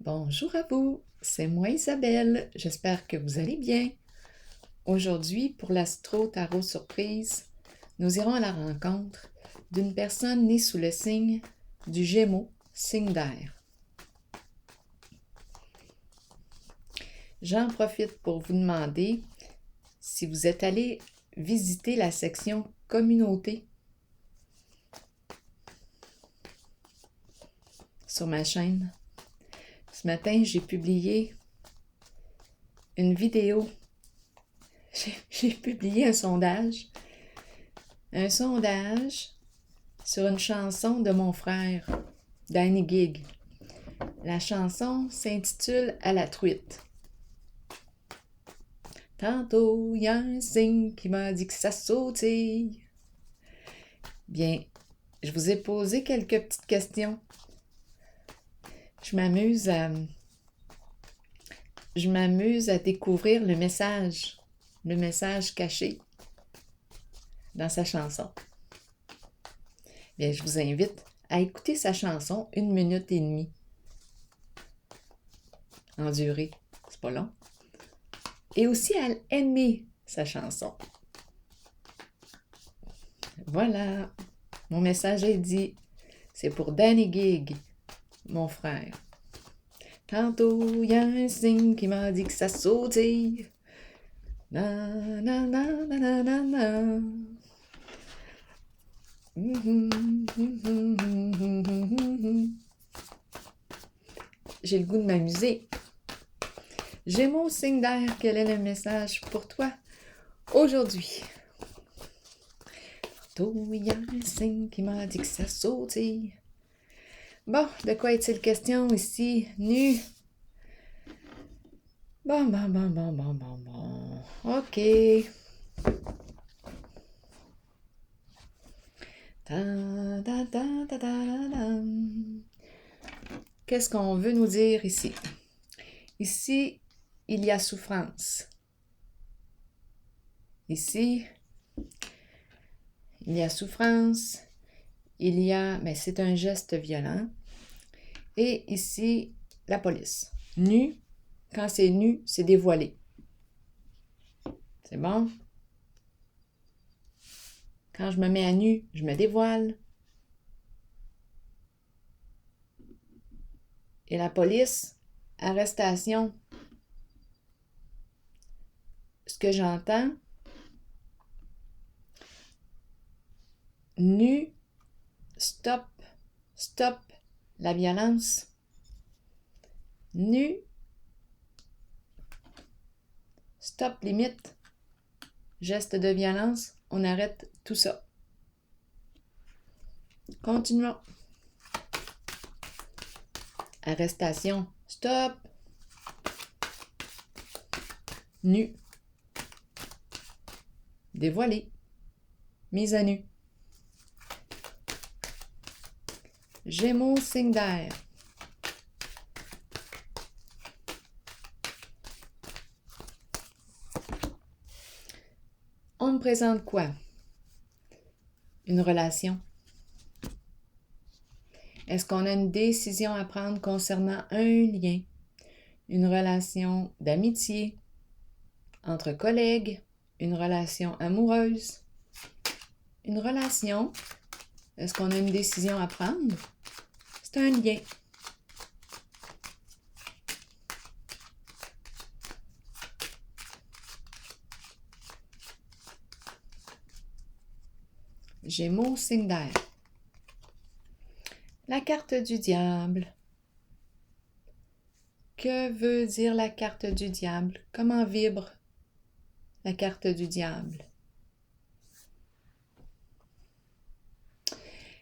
Bonjour à vous, c'est moi Isabelle, j'espère que vous allez bien. Aujourd'hui, pour l'Astro Tarot Surprise, nous irons à la rencontre d'une personne née sous le signe du Gémeaux, signe d'air. J'en profite pour vous demander si vous êtes allé visiter la section Communauté sur ma chaîne. Ce matin, j'ai publié une vidéo. J'ai publié un sondage sur une chanson de mon frère, Danny Gig. La chanson s'intitule « À la truite ». Tantôt, il y a un signe qui m'a dit que ça sautille. Bien, je vous ai posé quelques petites questions. Je m'amuse à découvrir le message caché dans sa chanson. Bien, je vous invite à écouter sa chanson 1 minute et demie en durée. C'est pas long. Et aussi à aimer sa chanson. Voilà, mon message est dit. C'est pour Danny Gig, mon frère. Tantôt, il y a un signe qui m'a dit que ça sautille. Na, na, na, na, na, na, na. J'ai le goût de m'amuser. Gémeaux, signe d'air, quel est le message pour toi aujourd'hui? Tantôt, il y a un signe qui m'a dit que ça sautille. Bon, de quoi est-il question ici? Nu. Bon. OK. Qu'est-ce qu'on veut nous dire ici? Ici, il y a souffrance. Ici, il y a souffrance. Mais c'est un geste violent. Et ici, la police. Nu, quand c'est nu, c'est dévoilé. C'est bon? Quand je me mets à nu, je me dévoile. Et la police, arrestation. Ce que j'entends, nu, stop la violence. Nu, stop limite, geste de violence, on arrête tout ça. Continuons. Arrestation, stop. Nu. Dévoilé. Mise à nu. Gémeaux, signe d'air. On me présente quoi? Une relation. Est-ce qu'on a une décision à prendre concernant un lien? Une relation d'amitié, entre collègues, une relation amoureuse, une relation. Est-ce qu'on a une décision à prendre? C'est un lien. Gémeaux, signe d'air. La carte du diable. Que veut dire la carte du diable? Comment vibre la carte du diable?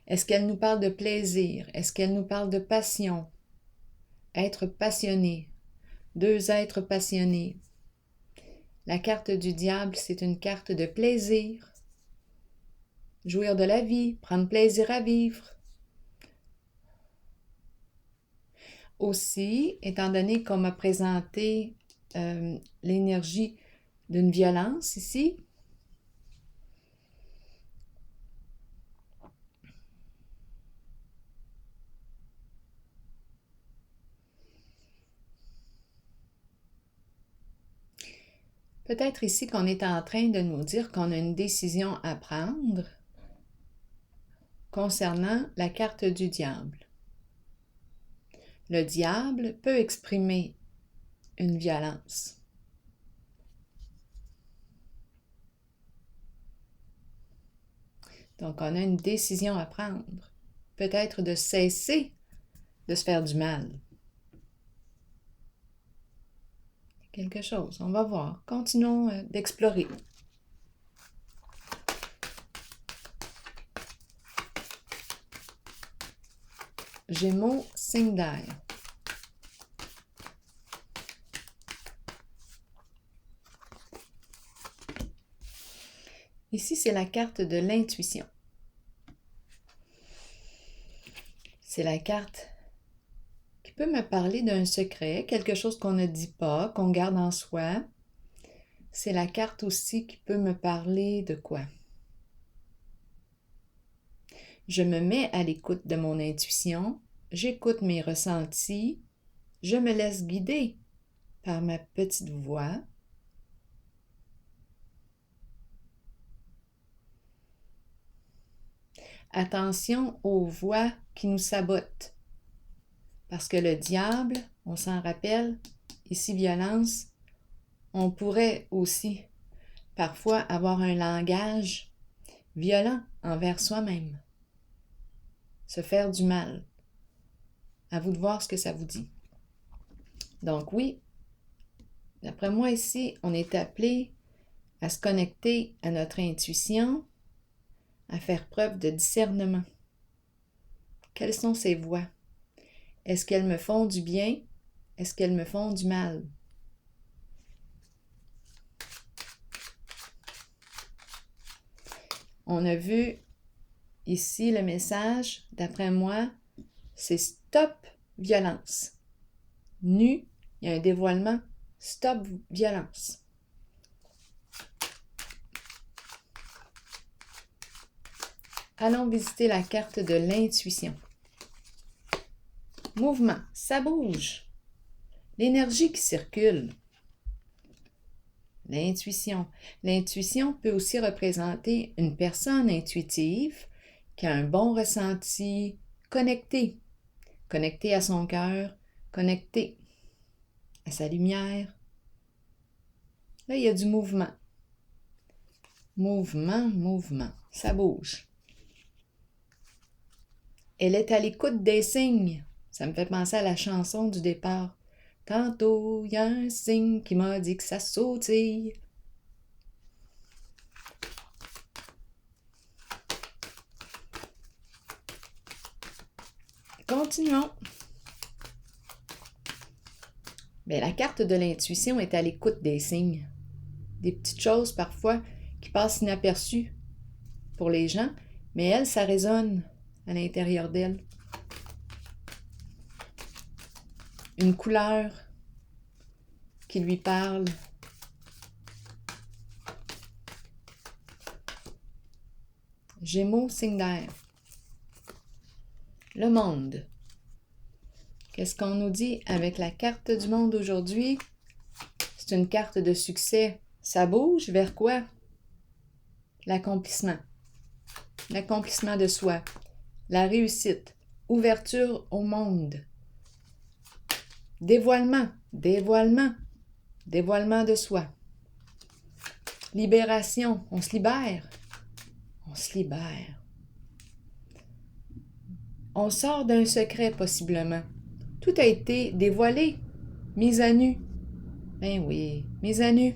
Est-ce qu'elle nous parle de plaisir? Est-ce qu'elle nous parle de passion? Être passionné. Deux êtres passionnés. La carte du diable, c'est une carte de plaisir. Jouir de la vie, prendre plaisir à vivre. Aussi, étant donné qu'on m'a présenté l'énergie d'une violence ici, Peut-être ici qu'on est en train de nous dire qu'on a une décision à prendre concernant la carte du diable. Le diable peut exprimer une violence. Donc, on a une décision à prendre. Peut-être de cesser de se faire du mal. Quelque chose, on va voir. Continuons d'explorer. Gémeaux, signe d'air. Ici, c'est la carte de l'intuition. C'est la carte qui peut me parler d'un secret, quelque chose qu'on ne dit pas, qu'on garde en soi. C'est la carte aussi qui peut me parler de quoi? Je me mets à l'écoute de mon intuition, j'écoute mes ressentis, je me laisse guider par ma petite voix. Attention aux voix qui nous sabotent. Parce que le diable, on s'en rappelle, ici violence, on pourrait aussi parfois avoir un langage violent envers soi-même. Se faire du mal. À vous de voir ce que ça vous dit. Donc oui, d'après moi ici, on est appelé à se connecter à notre intuition, à faire preuve de discernement. Quelles sont ces voix? Est-ce qu'elles me font du bien? Est-ce qu'elles me font du mal? On a vu ici le message, d'après moi, c'est stop violence. Nu, il y a un dévoilement, stop violence. Allons visiter la carte de l'intuition. Mouvement, ça bouge. L'énergie qui circule. L'intuition. L'intuition peut aussi représenter une personne intuitive qui a un bon ressenti, connectée. Connectée à son cœur, connectée à sa lumière. Là, il y a du mouvement. Mouvement, mouvement. Ça bouge. Elle est à l'écoute des signes. Ça me fait penser à la chanson du départ. Tantôt, il y a un signe qui m'a dit que ça sautille. Continuons. Bien, la carte de l'intuition est à l'écoute des signes. Des petites choses parfois qui passent inaperçues pour les gens, mais elle, ça résonne à l'intérieur d'elle. Une couleur qui lui parle. Gémeaux, signe d'air. Le monde. Qu'est-ce qu'on nous dit avec la carte du monde aujourd'hui? C'est une carte de succès. Ça bouge vers quoi? L'accomplissement. L'accomplissement de soi. La réussite. Ouverture au monde. Dévoilement. Dévoilement. Dévoilement de soi. Libération. On se libère. On se libère. On sort d'un secret possiblement. Tout a été dévoilé, mis à nu. Ben oui, mis à nu.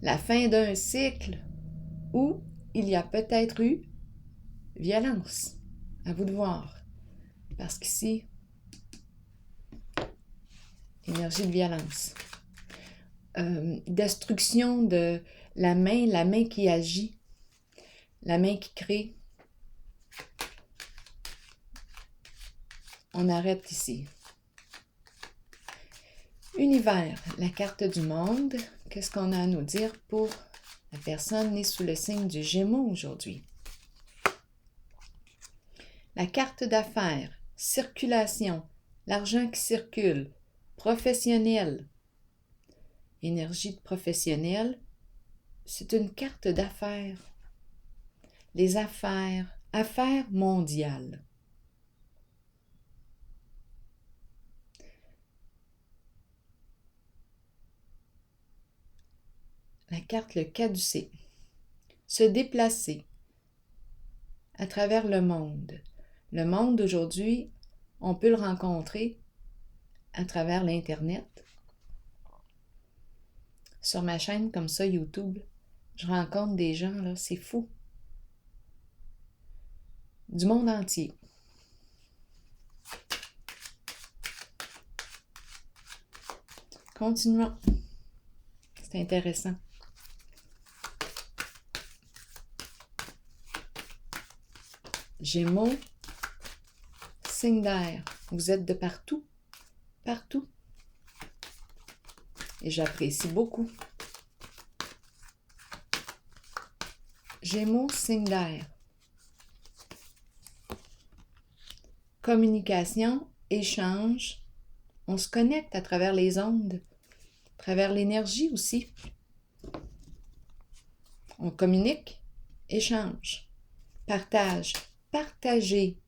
La fin d'un cycle où il y a peut-être eu violence. À vous de voir. Parce qu'ici, énergie de violence. Destruction de la main qui agit, la main qui crée. On arrête ici. Univers, la carte du monde. Qu'est-ce qu'on a à nous dire pour la personne née sous le signe du Gémeaux aujourd'hui? La carte d'affaires, circulation, l'argent qui circule, professionnel. Énergie de professionnel, c'est une carte d'affaires. Les affaires, affaires mondiales. La carte le caducée. Se déplacer à travers le monde. Le monde d'aujourd'hui, on peut le rencontrer à travers l'Internet. Sur ma chaîne comme ça, YouTube, je rencontre des gens, là, c'est fou. Du monde entier. Continuons. C'est intéressant. Gémeaux, signe d'air. Vous êtes de partout, partout. Et j'apprécie beaucoup. Gémeaux, signe d'air. Communication, échange. On se connecte à travers les ondes, à travers l'énergie aussi. On communique, échange, partage, partager.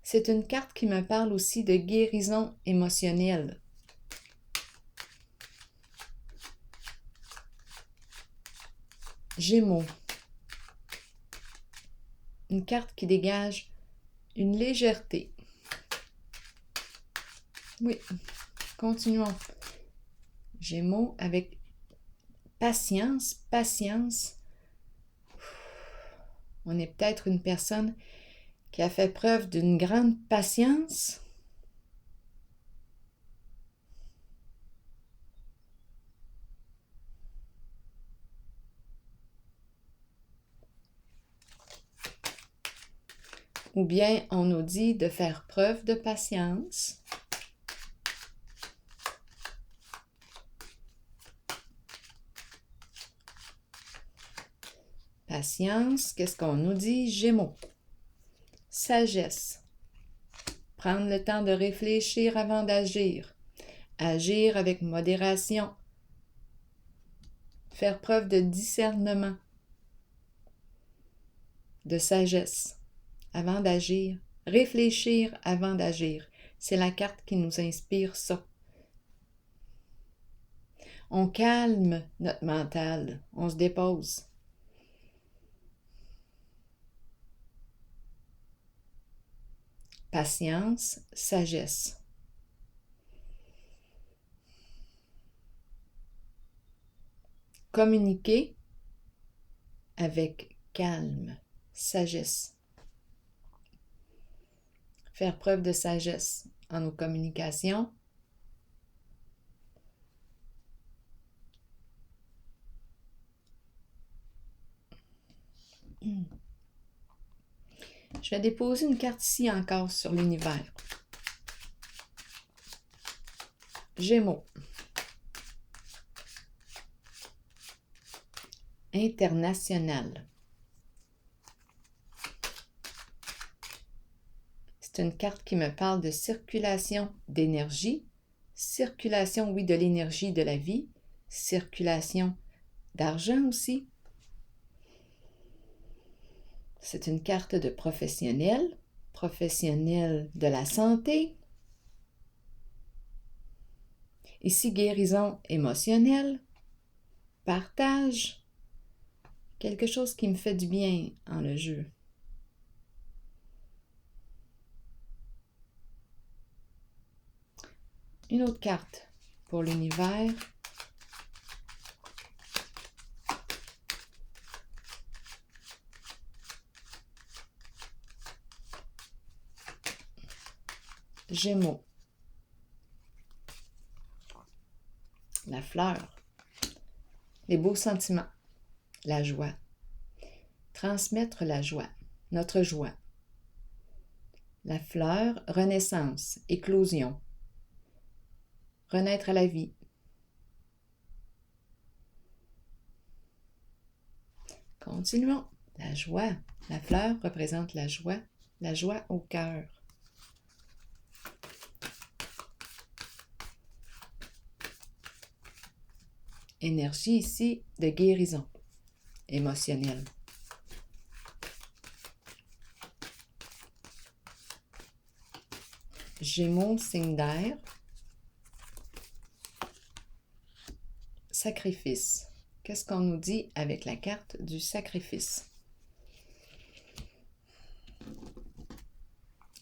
C'est une carte qui me parle aussi de guérison émotionnelle. Gémeaux. Une carte qui dégage une légèreté. Oui, continuons. Gémeaux avec patience, patience. On est peut-être une personne qui a fait preuve d'une grande patience. Ou bien on nous dit de faire preuve de patience. Patience, qu'est-ce qu'on nous dit? Gémeaux. Sagesse. Prendre le temps de réfléchir avant d'agir. Agir avec modération. Faire preuve de discernement. De sagesse avant d'agir. Réfléchir avant d'agir. C'est la carte qui nous inspire ça. On calme notre mental. On se dépose. Patience, sagesse. Communiquer avec calme, sagesse. Faire preuve de sagesse en nos communications. Je vais déposer une carte ici encore sur l'univers. Gémeaux. International. C'est une carte qui me parle de circulation d'énergie, circulation, oui, de l'énergie de la vie, circulation d'argent aussi. C'est une carte de professionnel, professionnel de la santé. Ici, guérison émotionnelle, partage, quelque chose qui me fait du bien en le jeu. Une autre carte pour l'univers. Gémeaux. La fleur. Les beaux sentiments. La joie. Transmettre la joie. Notre joie. La fleur, renaissance, éclosion. Renaître à la vie. Continuons. La joie. La fleur représente la joie au cœur. Énergie ici de guérison émotionnelle. Gémeaux, signe d'air. Sacrifice. Qu'est-ce qu'on nous dit avec la carte du sacrifice?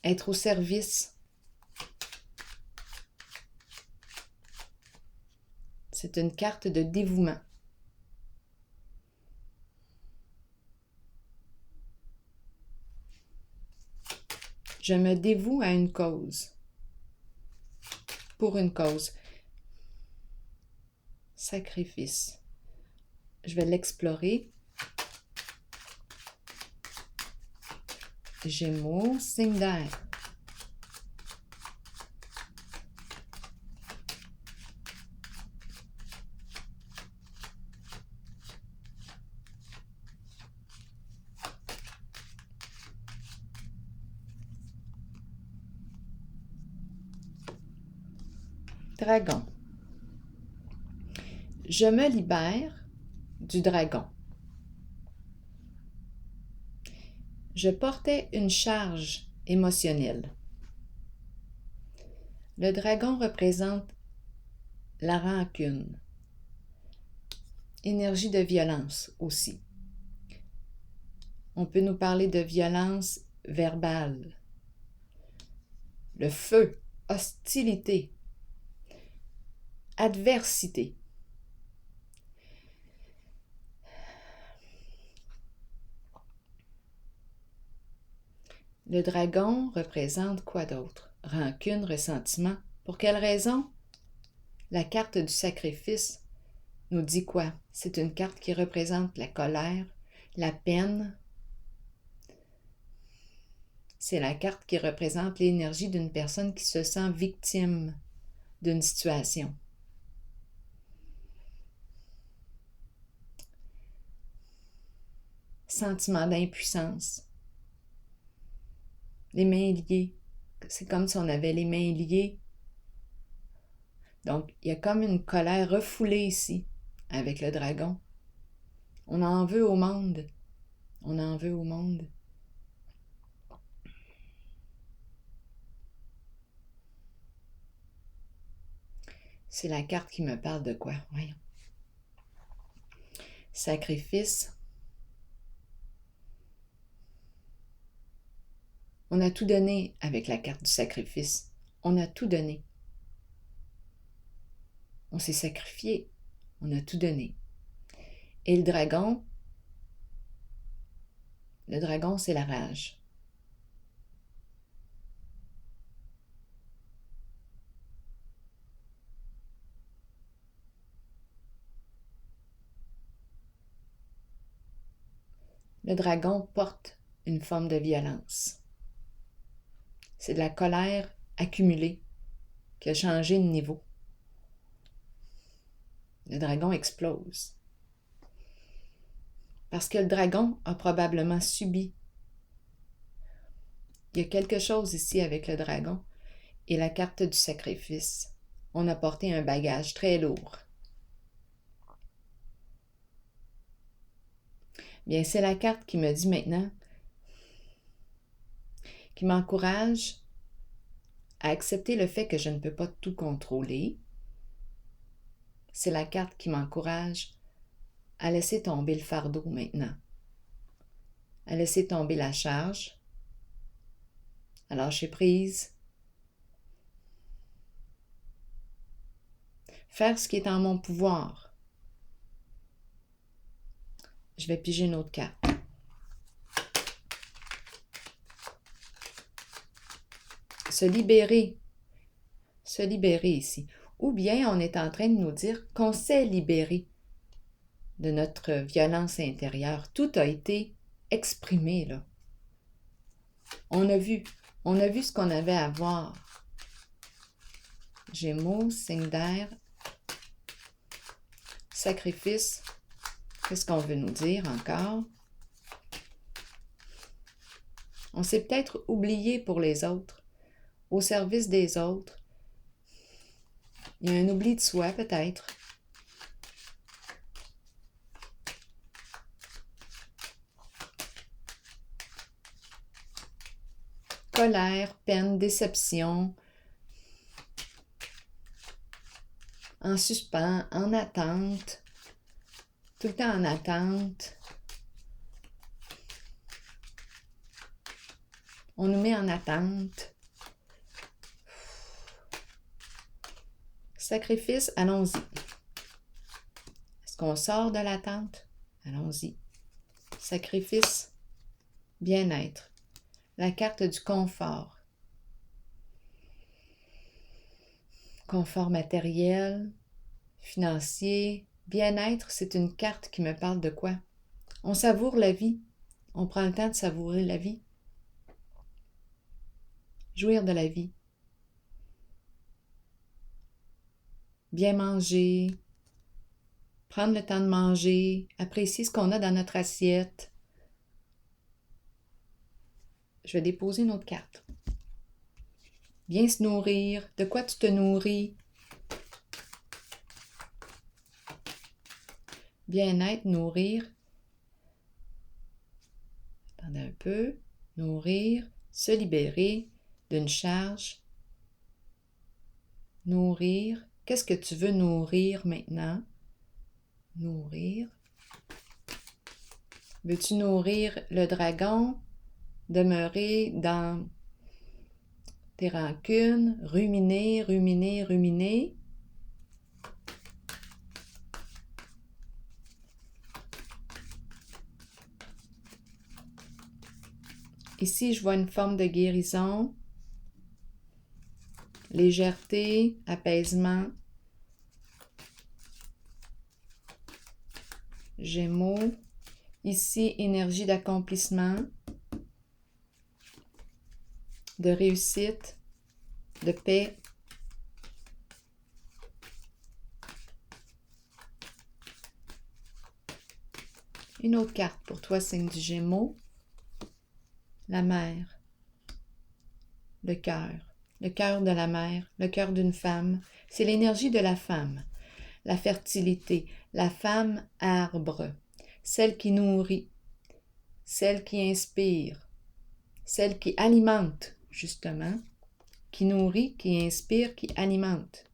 Être au service. C'est une carte de dévouement. Je me dévoue à une cause. Pour une cause. Sacrifice. Je vais l'explorer. Gémeaux, signe d'air. Dragon. Je me libère du dragon. Je portais une charge émotionnelle. Le dragon représente la rancune. Énergie de violence aussi. On peut nous parler de violence verbale. Le feu, hostilité, adversité. Le dragon représente quoi d'autre? Rancune, ressentiment. Pour quelle raison? La carte du sacrifice nous dit quoi? C'est une carte qui représente la colère, la peine. C'est la carte qui représente l'énergie d'une personne qui se sent victime d'une situation. Sentiment d'impuissance. Les mains liées. C'est comme si on avait les mains liées. Donc, il y a comme une colère refoulée ici, avec le dragon. On en veut au monde. On en veut au monde. C'est la carte qui me parle de quoi? Voyons. Sacrifice. On a tout donné avec la carte du sacrifice. On a tout donné. On s'est sacrifié. On a tout donné. Et le dragon, c'est la rage. Le dragon porte une forme de violence. C'est de la colère accumulée qui a changé de niveau. Le dragon explose. Parce que le dragon a probablement subi. Il y a quelque chose ici avec le dragon et la carte du sacrifice. On a porté un bagage très lourd. Bien, c'est la carte qui me dit maintenant, qui m'encourage à accepter le fait que je ne peux pas tout contrôler. C'est la carte qui m'encourage à laisser tomber le fardeau maintenant, à laisser tomber la charge, à lâcher prise, faire ce qui est en mon pouvoir. Je vais piger une autre carte. Se libérer ici. Ou bien on est en train de nous dire qu'on s'est libéré de notre violence intérieure. Tout a été exprimé, là. On a vu ce qu'on avait à voir. Gémeaux, signe d'air, sacrifice. Qu'est-ce qu'on veut nous dire encore? On s'est peut-être oublié pour les autres, au service des autres. Il y a un oubli de soi, peut-être. Colère, peine, déception, en suspens, en attente, tout le temps en attente. On nous met en attente. Sacrifice, allons-y. Est-ce qu'on sort de l'attente? Allons-y. Sacrifice, bien-être. La carte du confort. Confort matériel, financier. Bien-être, c'est une carte qui me parle de quoi? On savoure la vie. On prend le temps de savourer la vie. Jouir de la vie. Bien manger. Prendre le temps de manger. Apprécier ce qu'on a dans notre assiette. Je vais déposer une autre carte. Bien se nourrir. De quoi tu te nourris? Bien-être, nourrir. Attendez un peu. Nourrir, se libérer d'une charge. Nourrir. Qu'est-ce que tu veux nourrir maintenant? Nourrir. Veux-tu nourrir le dragon? Demeurer dans tes rancunes, ruminer, ruminer, ruminer. Ici, je vois une forme de guérison, légèreté, apaisement. Gémeaux. Ici, énergie d'accomplissement, de réussite, de paix. Une autre carte pour toi, signe du Gémeaux. La mère. Le cœur de la mère, le cœur d'une femme. C'est l'énergie de la femme. La fertilité, la femme arbre, celle qui nourrit, celle qui inspire, celle qui alimente, justement, qui nourrit, qui inspire, qui alimente.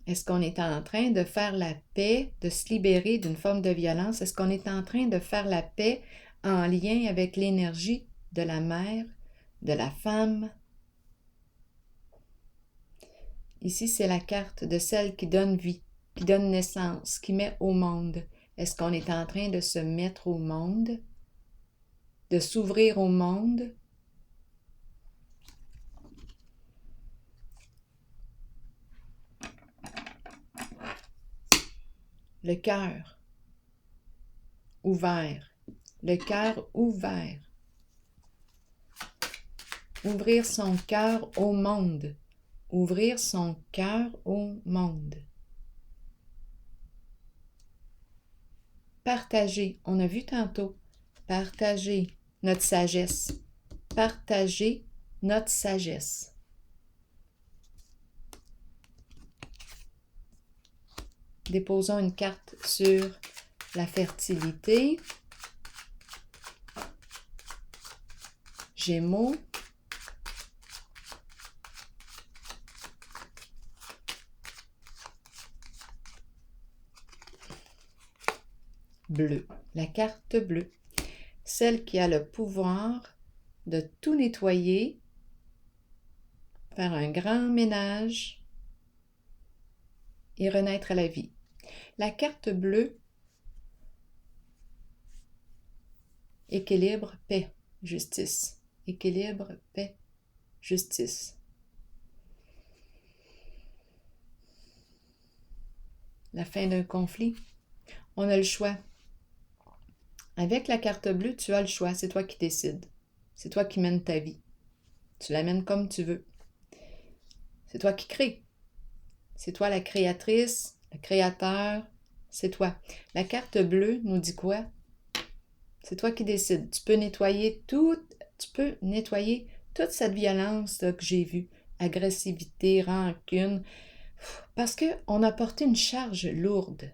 Est-ce qu'on est en train de faire la paix, de se libérer d'une forme de violence? Est-ce qu'on est en train de faire la paix en lien avec l'énergie de la mère, de la femme? Ici, c'est la carte de celle qui donne vie, qui donne naissance, qui met au monde. Est-ce qu'on est en train de se mettre au monde, de s'ouvrir au monde? Le cœur ouvert, le cœur ouvert. Ouvrir son cœur au monde, ouvrir son cœur au monde. Partager, on a vu tantôt, partager notre sagesse, partager notre sagesse. Déposons une carte sur la fertilité. Gémeaux. Bleu. La carte bleue. Celle qui a le pouvoir de tout nettoyer, faire un grand ménage et renaître à la vie. La carte bleue, équilibre, paix, justice. Équilibre, paix, justice. La fin d'un conflit. On a le choix. Avec la carte bleue, tu as le choix. C'est toi qui décides. C'est toi qui mènes ta vie. Tu la mènes comme tu veux. C'est toi qui crées. C'est toi la créatrice, le créateur, c'est toi. La carte bleue nous dit quoi? C'est toi qui décides. Tu peux nettoyer toute cette violence là, que j'ai vue. Agressivité, rancune. Parce qu'on a porté une charge lourde.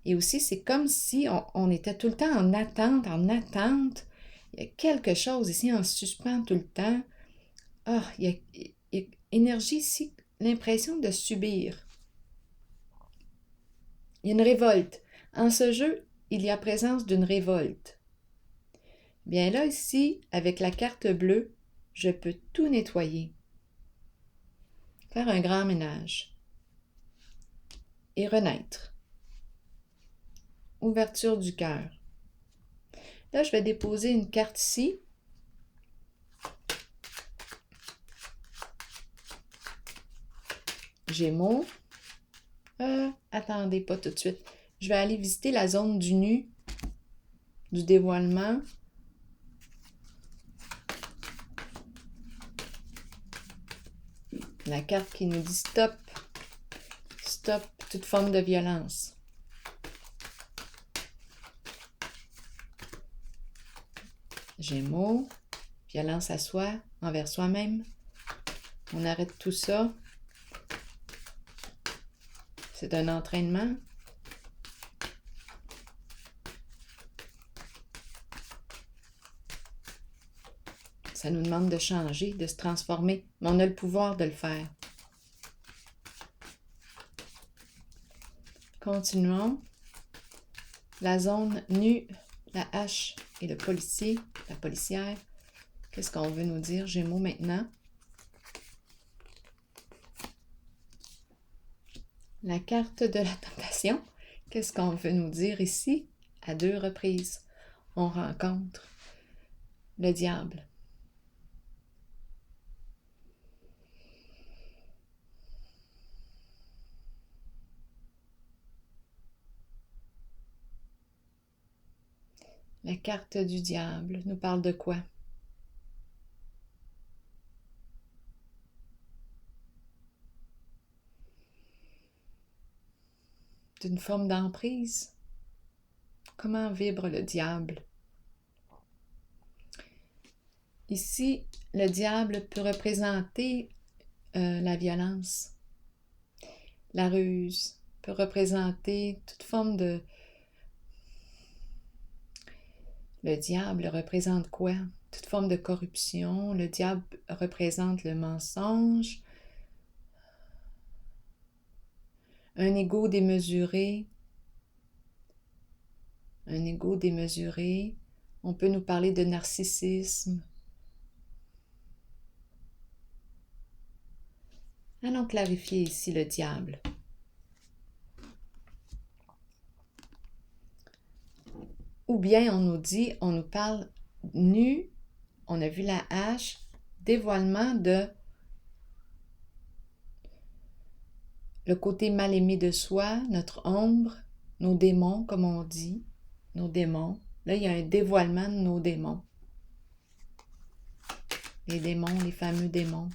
Et aussi, c'est comme si on était tout le temps en attente, en attente. Il y a quelque chose ici en suspens tout le temps. Ah, il y a énergie ici, l'impression de subir. Il y a une révolte. En ce jeu, il y a présence d'une révolte. Bien là, ici, avec la carte bleue, je peux tout nettoyer. Faire un grand ménage. Et renaître. Ouverture du cœur. Là, je vais déposer une carte ici. Gémeaux. Attendez, pas tout de suite. Je vais aller visiter la zone du nu, du dévoilement. La carte qui nous dit stop. Stop toute forme de violence. Gémeaux. Violence à soi, envers soi-même. On arrête tout ça. C'est un entraînement. Ça nous demande de changer, de se transformer, mais on a le pouvoir de le faire. Continuons. La zone nue, la hache et le policier, la policière. Qu'est-ce qu'on veut nous dire, Gémeaux, maintenant? La carte de la tentation. Qu'est-ce qu'on veut nous dire ici? À 2 reprises, on rencontre le diable. La carte du diable nous parle de quoi? D'une forme d'emprise. Comment vibre le diable? Ici, le diable peut représenter la violence. La ruse peut représenter toute forme de... Le diable représente quoi? Toute forme de corruption. Le diable représente le mensonge. Un ego démesuré. Un ego démesuré. On peut nous parler de narcissisme. Allons clarifier ici le diable. Ou bien on nous parle nu, on a vu la hache, dévoilement de le côté mal aimé de soi, notre ombre, nos démons, comme on dit, nos démons. Là, il y a un dévoilement de nos démons. Les démons, les fameux démons.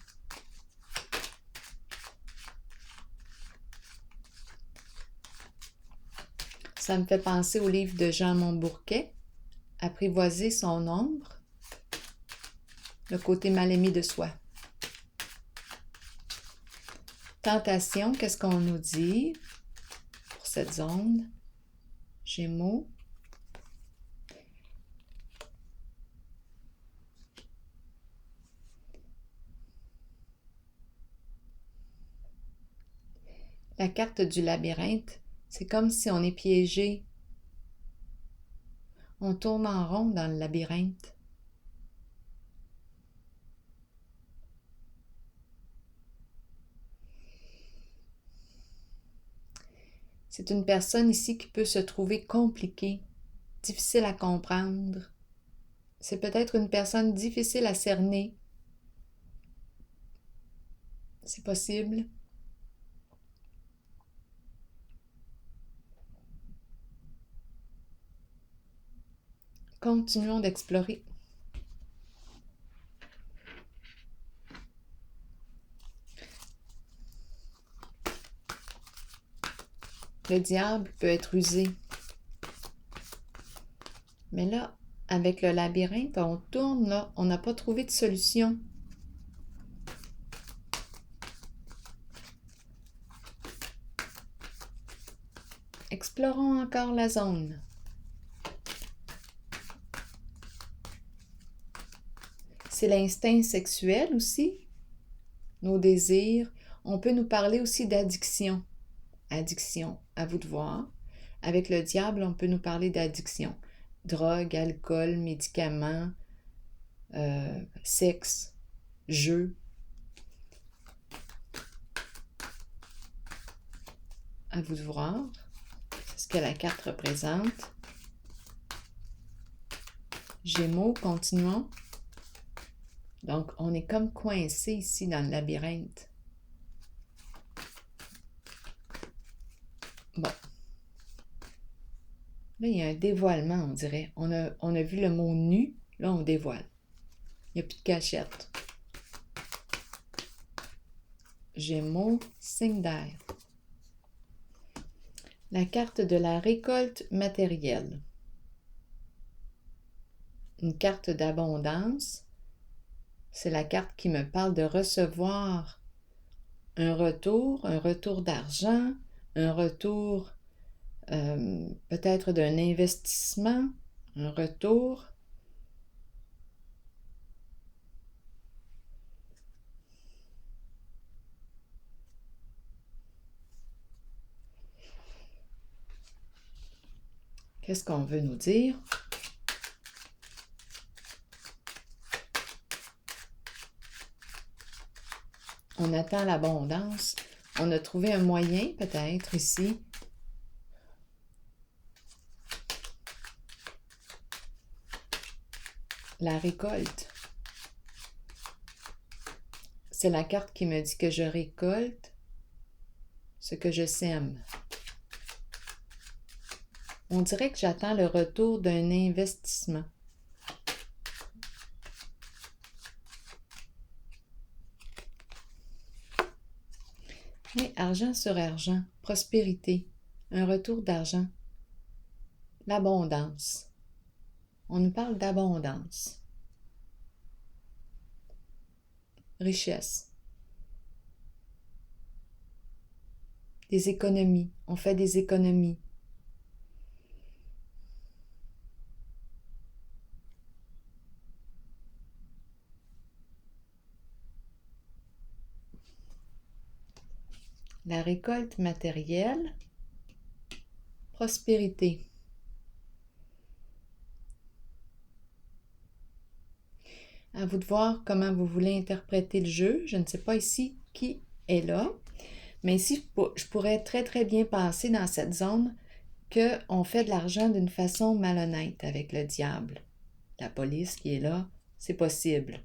Ça me fait penser au livre de Jean Montbourquet, Apprivoiser son ombre, le côté mal aimé de soi. Tentation, qu'est-ce qu'on nous dit pour cette zone? Gémeaux. La carte du labyrinthe, c'est comme si on est piégé. On tourne en rond dans le labyrinthe. C'est une personne ici qui peut se trouver compliquée, difficile à comprendre. C'est peut-être une personne difficile à cerner. C'est possible. Continuons d'explorer. Le diable peut être usé. Mais là, avec le labyrinthe, on tourne, là, on n'a pas trouvé de solution. Explorons encore la zone. C'est l'instinct sexuel aussi, nos désirs. On peut nous parler aussi d'addiction. Addiction, à vous de voir. Avec le diable, on peut nous parler d'addiction. Drogue, alcool, médicaments, sexe, jeu. À vous de voir. C'est ce que la carte représente. Gémeaux, continuons. Donc, on est comme coincé ici dans le labyrinthe. Bon. Là, il y a un dévoilement, on dirait. On a vu le mot nu. Là, on dévoile. Il n'y a plus de cachette. Gémeaux, signe d'air. La carte de la récolte matérielle. Une carte d'abondance. C'est la carte qui me parle de recevoir un retour d'argent, un retour peut-être d'un investissement, un retour. Qu'est-ce qu'on veut nous dire? On attend l'abondance. On a trouvé un moyen, peut-être, ici. La récolte. C'est la carte qui me dit que je récolte ce que je sème. On dirait que j'attends le retour d'un investissement. Et argent sur argent, prospérité, un retour d'argent, l'abondance. On nous parle d'abondance. Richesse. Des économies. On fait des économies. La récolte matérielle. Prospérité. À vous de voir comment vous voulez interpréter le jeu. Je ne sais pas ici qui est là. Mais ici, je pourrais très bien penser dans cette zone qu'on fait de l'argent d'une façon malhonnête avec le diable. La police qui est là, c'est possible.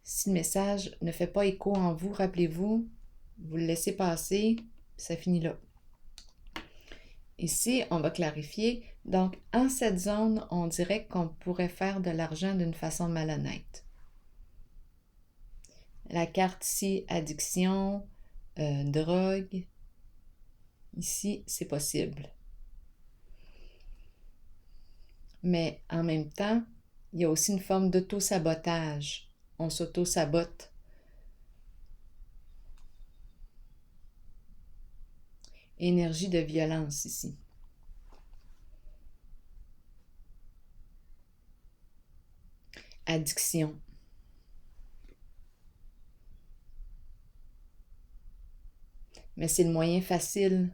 Si le message ne fait pas écho en vous, rappelez-vous, vous le laissez passer, ça finit là. Ici, on va clarifier. Donc, en cette zone, on dirait qu'on pourrait faire de l'argent d'une façon malhonnête. La carte ici, addiction, drogue. Ici, c'est possible. Mais en même temps, il y a aussi une forme d'auto-sabotage. On s'auto-sabote. Énergie de violence ici. Addiction. Mais c'est le moyen facile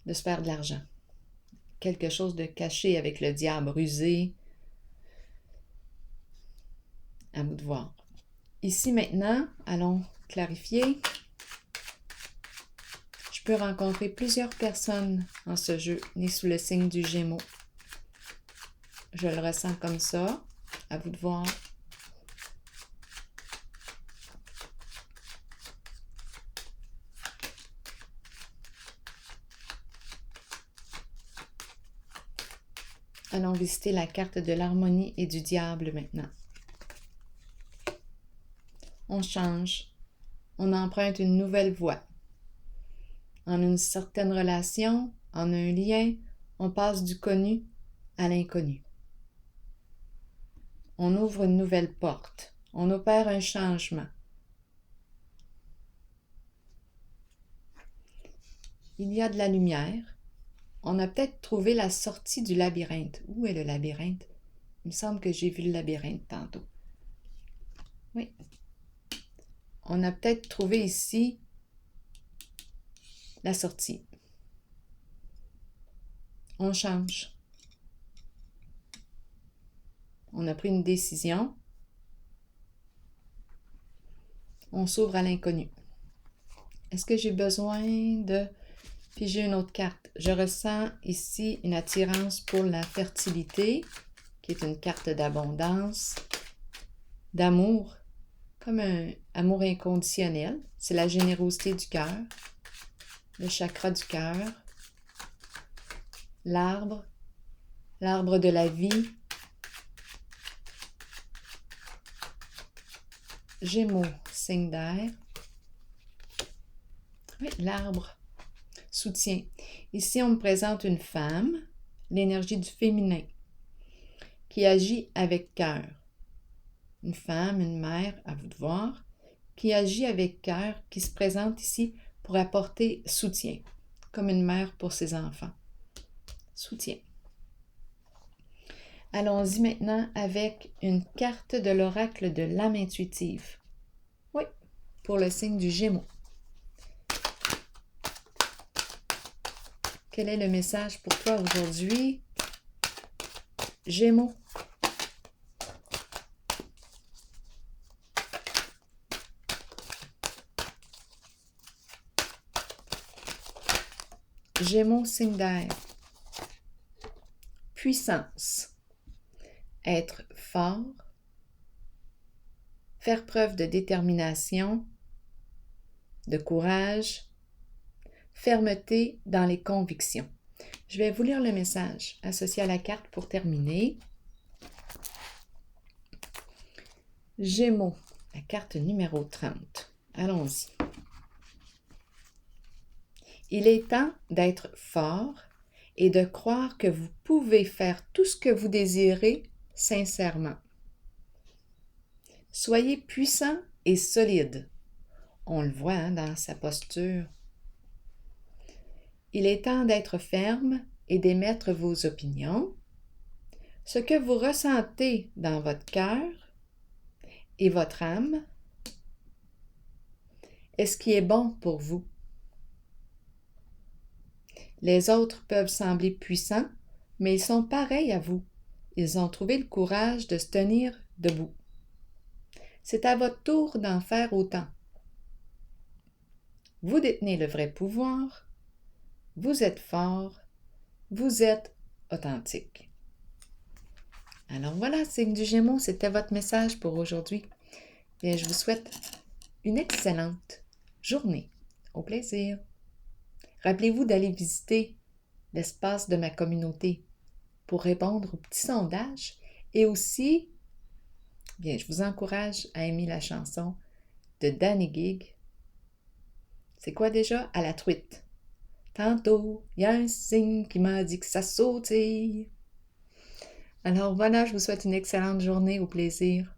de se faire de l'argent. Quelque chose de caché avec le diable, rusé. À vous de voir. Ici maintenant, allons clarifier. Je peux rencontrer plusieurs personnes en ce jeu, né sous le signe du Gémeaux. Je le ressens comme ça. À vous de voir. Allons visiter la carte de l'harmonie et du diable maintenant. On change. on emprunte une nouvelle voie. En une certaine relation, en un lien, on passe du connu à l'inconnu. On ouvre une nouvelle porte. On opère un changement. Il y a de la lumière. On a peut-être trouvé la sortie du labyrinthe. Où est le labyrinthe? Il me semble que j'ai vu le labyrinthe tantôt. Oui. On a peut-être trouvé ici la sortie. On change. On a pris une décision. On s'ouvre à l'inconnu. Est-ce que j'ai besoin de piger une autre carte? Je ressens ici une attirance pour la fertilité, qui est une carte d'abondance, d'amour, comme un amour inconditionnel. C'est la générosité du cœur, le chakra du cœur, l'arbre de la vie. Gémeaux, signe d'air. Oui, l'arbre, soutien. Ici, on me présente une femme, l'énergie du féminin, qui agit avec cœur. Une femme, une mère, à vous de voir, qui agit avec cœur, qui se présente ici pour apporter soutien, comme une mère pour ses enfants. Soutien. Allons-y maintenant avec une carte de l'oracle de l'âme intuitive. Oui, pour le signe du Gémeaux. Quel est le message pour toi aujourd'hui, Gémeaux? Gémeaux, signe d'air. Puissance. Être fort. Faire preuve de détermination, de courage, fermeté dans les convictions. Je vais vous lire le message associé à la carte pour terminer. Gémeaux, la carte numéro 30. Allons-y. Il est temps d'être fort et de croire que vous pouvez faire tout ce que vous désirez sincèrement. Soyez puissant et solide. On le voit dans sa posture. Il est temps d'être ferme et d'émettre vos opinions. Ce que vous ressentez dans votre cœur et votre âme est ce qui est bon pour vous. Les autres peuvent sembler puissants, mais ils sont pareils à vous. Ils ont trouvé le courage de se tenir debout. C'est à votre tour d'en faire autant. Vous détenez le vrai pouvoir. Vous êtes fort. Vous êtes authentique. Alors voilà, signe du Gémeaux, c'était votre message pour aujourd'hui. Et je vous souhaite une excellente journée. Au plaisir. Rappelez-vous d'aller visiter l'espace de ma communauté pour répondre aux petits sondages et aussi, bien, je vous encourage à aimer la chanson de Danny Gig. C'est quoi déjà? À la truite. Tantôt, il y a un signe qui m'a dit que ça sautille. Alors voilà, je vous souhaite une excellente journée, au plaisir.